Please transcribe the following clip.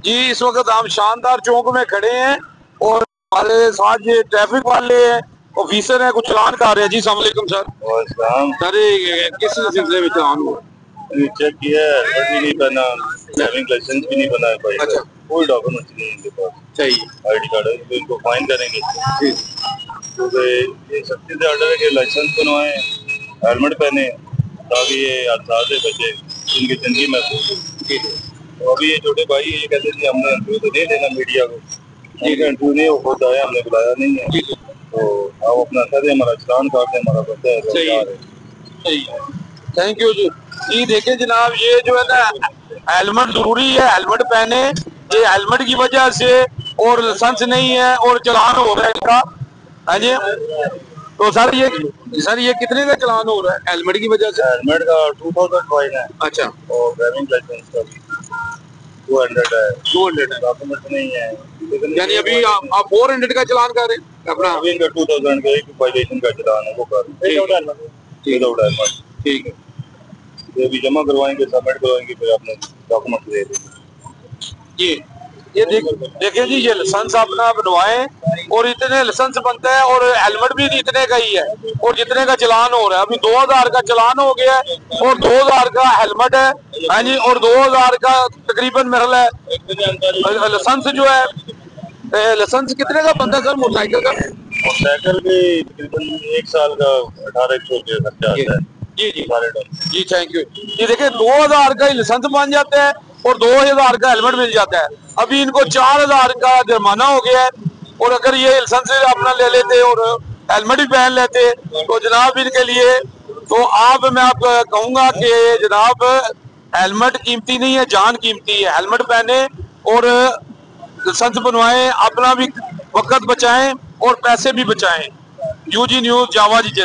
जी इस वक्त हम शानदार चौक में खड़े हैं और हमारे साथ ये ट्रैफिक वाले हैं, ऑफिसर हैं, कुछ चलान कर रहे हैं। जी अस्सलाम वालेकुम सर। सर किस सिलसिले में चलान हुआ? चेक किया है, हेलमेट भी नहीं पहना, ड्राइविंग लाइसेंस भी नहीं बना है भाई। अच्छा, कोई डॉक्यूमेंट नहीं है इनके पास। सही आईडी कार्ड है, तो इनको फाइन करेंगे। जी क्योंकि ये सख्ती से ऑर्डर है कि लाइसेंस बनवाएं, हेलमेट पहने, ताकि ये हादसा से बचे, इनकी जिंदगी महफूज हो। तो अभी ये छोटे भाई ये कहते थे हमने इंटरव्यू तो दे देना मीडिया को, इंटरव्यू नहीं, वो खुद आया, हमने बुलाया नहीं है। तो आप अपना कर, हमारा चलान काट दें, हमारा बच्चा है। सही है, थैंक यू जी। जी देखिए जनाब, ये जो है ना हेलमेट जरूरी है, हेलमेट पहने। ये हेलमेट की वजह से और लाइसेंस नहीं है और चलान हो रहा है इनका। हाँ जी, तो सर ये कितने का चलान हो रहा है हेलमेट की वजह से? हेलमेट का 2000 फाइन है। अच्छा, और ड्राइविंग लाइसेंस का 200 है। 200 है, डॉक्यूमेंट नहीं है। यानी अभी आप 400 का चलान कर रहे हैं अपना? अभी इनका 2000 का एक वायलेशन का चलान है, वो कर ठीक है। ये भी जमा करवाएंगे, सबमिट करवाएंगे, फिर आपने डॉक्यूमेंट दे देंगे। जी ये देखिए जी, ये लाइसेंस अपना बनवाएं और इतने लाइसेंस बनता है और हेलमेट भी इतने का ही है और जितने का चलान हो रहा है। अभी 2000 का चलान हो गया है और 2000 का हेलमेट है। हाँ जी, और 2000 का तकरीबन मेरा लाइसेंस जो है, लाइसेंस कितने का बनता है सर मोटरसाइकिल का? मोटरसाइकिल भी तकरीबन 1 साल का 1800 रुपये खर्चा आता है। जी जी जी, थैंक यू। ये देखिए 2000 का लाइसेंस बन जाता है और 2000 का हेलमेट मिल जाता है। अभी इनको 4000 का जुर्माना हो गया है और अगर ये लाइसेंस अपना ले लेते और हेलमेट भी पहन लेते तो जनाब इनके लिए, तो मैं आपको कहूंगा कि जनाब हेलमेट कीमती नहीं है, जान कीमती है। हेलमेट पहने और लाइसेंस बनवाएं, अपना भी वक्त बचाएं और पैसे भी बचाएं। यूजी न्यूज जावा जी।